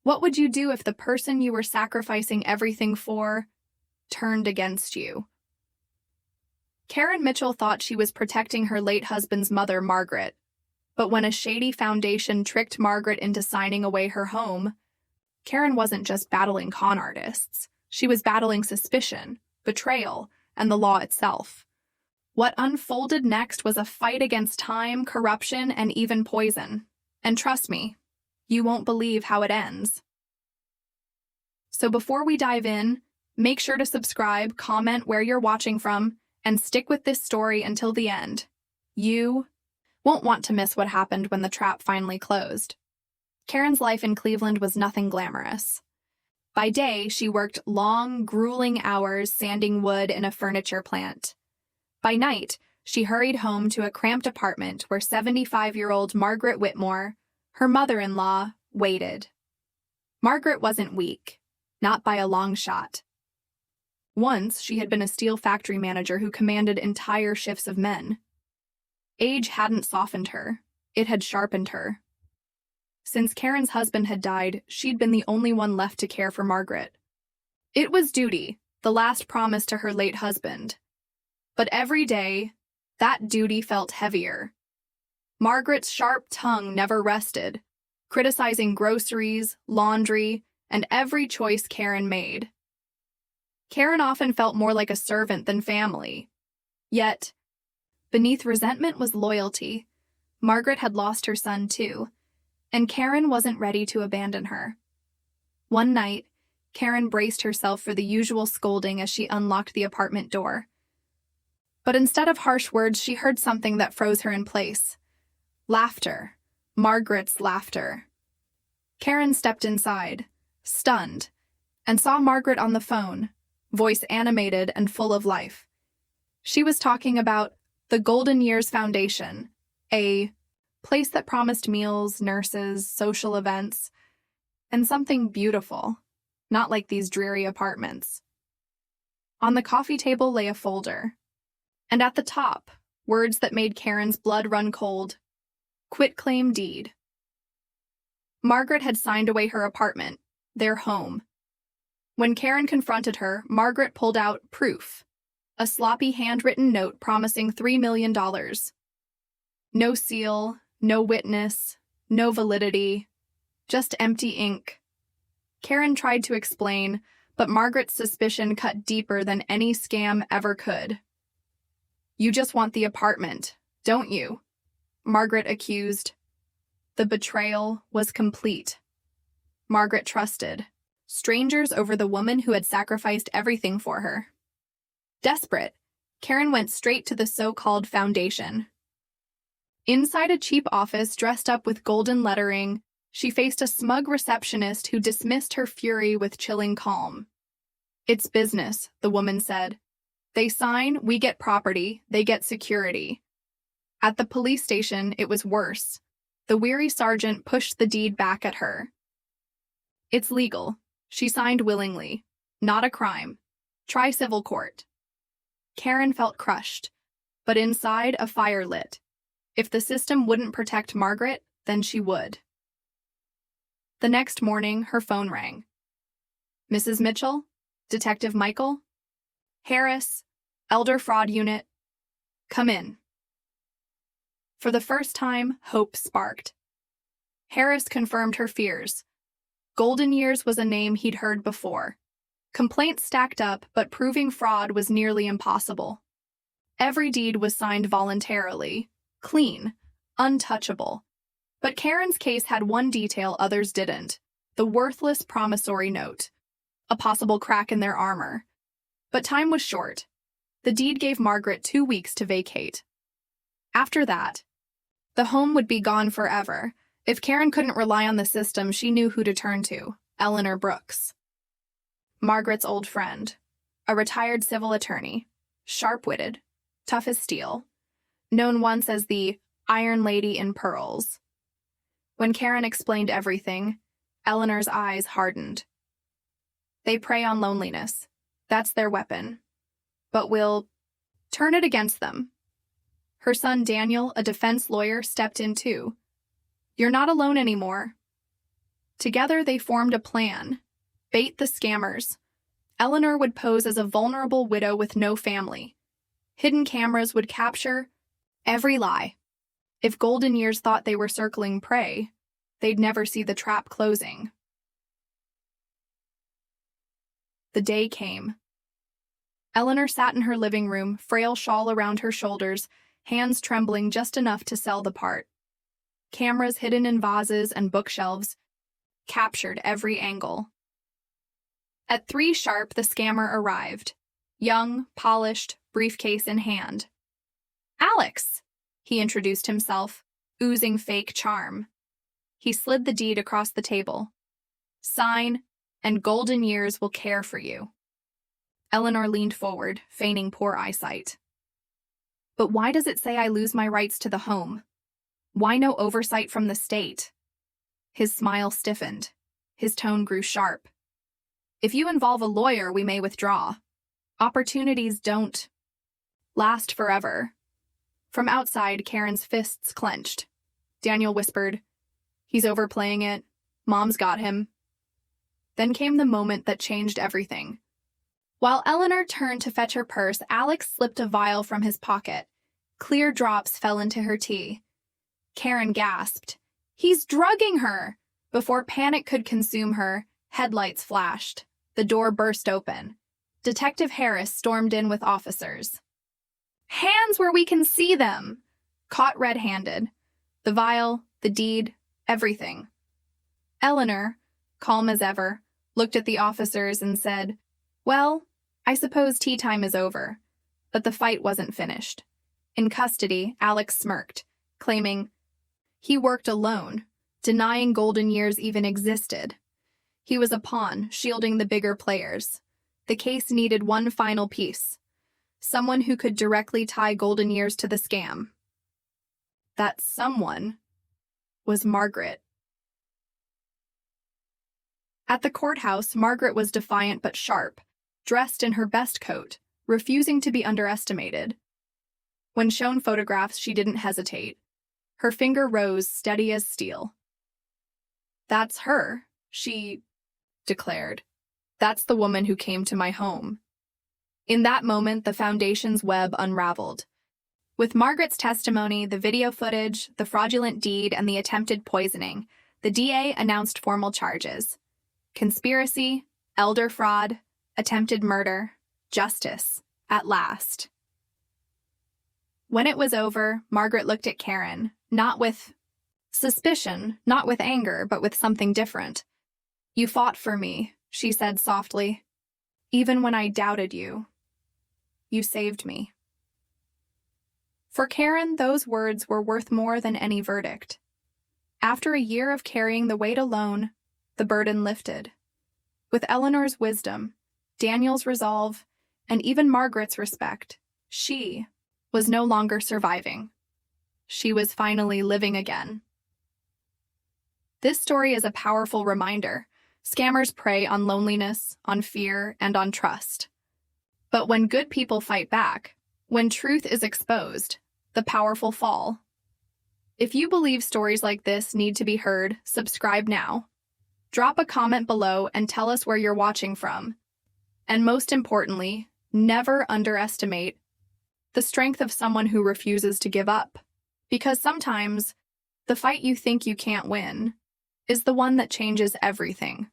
What would you do if the person you were sacrificing everything for turned against you? Karen Mitchell thought she was protecting her late husband's mother, Margaret. But when a shady foundation tricked Margaret into signing away her home, Karen wasn't just battling con artists. She was battling suspicion, betrayal, and the law itself. What unfolded next was a fight against time, corruption, and even poison. And trust me, you won't believe how it ends. So before we dive in, make sure to subscribe, comment where you're watching from, and stick with this story until the end. You won't want to miss what happened when the trap finally closed. Karen's life in Cleveland was nothing glamorous. By day, she worked long, grueling hours sanding wood in a furniture plant. By night, she hurried home to a cramped apartment where 75-year-old Margaret Whitmore, her mother-in-law, waited. Margaret wasn't weak, not by a long shot. Once, she had been a steel factory manager who commanded entire shifts of men. Age hadn't softened her, it had sharpened her. Since Karen's husband had died, she'd been the only one left to care for Margaret. It was duty, the last promise to her late husband. But every day, that duty felt heavier. Margaret's sharp tongue never rested, criticizing groceries, laundry, and every choice Karen made. Karen often felt more like a servant than family. Yet, beneath resentment was loyalty. Margaret had lost her son too, and Karen wasn't ready to abandon her. One night, Karen braced herself for the usual scolding as she unlocked the apartment door. But instead of harsh words, she heard something that froze her in place. Laughter. Margaret's laughter. Karen stepped inside, stunned, and saw Margaret on the phone, voice animated and full of life. She was talking about the Golden Years Foundation, a place that promised meals, nurses, social events, and something beautiful, not like these dreary apartments. On the coffee table lay a folder, and at the top, words that made Karen's blood run cold. Quitclaim deed. Margaret had signed away her apartment, their home. When Karen confronted her, Margaret pulled out proof, a sloppy handwritten note promising $3 million. No seal, no witness, no validity, just empty ink. Karen tried to explain, but Margaret's suspicion cut deeper than any scam ever could. You just want the apartment, don't you? Margaret accused. The betrayal was complete. Margaret trusted strangers over the woman who had sacrificed everything for her. Desperate, Karen went straight to the so-called foundation. Inside a cheap office dressed up with golden lettering, she faced a smug receptionist who dismissed her fury with chilling calm. It's business, the woman said. They sign, we get property, they get security. At the police station, it was worse. The weary sergeant pushed the deed back at her. It's legal. She signed willingly. Not a crime. Try civil court. Karen felt crushed, but inside a fire lit. If the system wouldn't protect Margaret, then she would. The next morning, her phone rang. Mrs. Mitchell? Detective Michael? Harris, Elder Fraud Unit. Come in. For the first time, hope sparked. Harris confirmed her fears. Golden Years was a name he'd heard before. Complaints stacked up, but proving fraud was nearly impossible. Every deed was signed voluntarily, clean, untouchable. But Karen's case had one detail others didn't: the worthless promissory note, a possible crack in their armor. But time was short. The deed gave Margaret 2 weeks to vacate. After that, the home would be gone forever. If Karen couldn't rely on the system, she knew who to turn to: Eleanor Brooks. Margaret's old friend, a retired civil attorney, sharp-witted, tough as steel, known once as the Iron Lady in Pearls. When Karen explained everything, Eleanor's eyes hardened. They prey on loneliness. That's their weapon. But we'll turn it against them. Her son Daniel, a defense lawyer, stepped in too. You're not alone anymore. Together, they formed a plan. Bait the scammers. Eleanor would pose as a vulnerable widow with no family. Hidden cameras would capture every lie. If golden years thought they were circling prey, they'd never see the trap closing. The day came. Eleanor sat in her living room, frail shawl around her shoulders, hands trembling just enough to sell the part. Cameras hidden in vases and bookshelves captured every angle. At 3 sharp, the scammer arrived. Young, polished, briefcase in hand. "Alex," he introduced himself, oozing fake charm. He slid the deed across the table. "Sign, and golden years will care for you." Eleanor leaned forward, feigning poor eyesight. "But why does it say I lose my rights to the home? Why no oversight from the state?" His smile stiffened. His tone grew sharp. "If you involve a lawyer, we may withdraw. Opportunities don't last forever." From outside, Karen's fists clenched. Daniel whispered, "He's overplaying it. Mom's got him." Then came the moment that changed everything. While Eleanor turned to fetch her purse, Alex slipped a vial from his pocket. Clear drops fell into her tea. Karen gasped, "He's drugging her!" Before panic could consume her, headlights flashed. The door burst open. Detective Harris stormed in with officers. "Hands where we can see them!" Caught red-handed. The vial, the deed, everything. Eleanor, calm as ever, looked at the officers and said, "Well, I suppose tea time is over." But the fight wasn't finished. In custody, Alex smirked, claiming he worked alone, denying golden years even existed. He was a pawn, shielding the bigger players. The case needed one final piece. Someone who could directly tie golden years to the scam. That someone was Margaret. At the courthouse, Margaret was defiant but sharp, dressed in her best coat, refusing to be underestimated. When shown photographs, she didn't hesitate. Her finger rose, steady as steel. "That's her," she declared. "That's the woman who came to my home." In that moment, the foundation's web unraveled. With Margaret's testimony, the video footage, the fraudulent deed, and the attempted poisoning, the DA announced formal charges. Conspiracy, elder fraud, attempted murder, justice, at last. When it was over, Margaret looked at Karen, not with suspicion, not with anger, but with something different. "You fought for me," she said softly. "Even when I doubted you, you saved me." For Karen, those words were worth more than any verdict. After a year of carrying the weight alone, the burden lifted. With Eleanor's wisdom, Daniel's resolve, and even Margaret's respect, she was no longer surviving. She was finally living again. This story is a powerful reminder. Scammers prey on loneliness, on fear, and on trust. But when good people fight back, when truth is exposed, the powerful fall. If you believe stories like this need to be heard, subscribe now. Drop a comment below and tell us where you're watching from. And most importantly, never underestimate the strength of someone who refuses to give up. Because sometimes, the fight you think you can't win is the one that changes everything.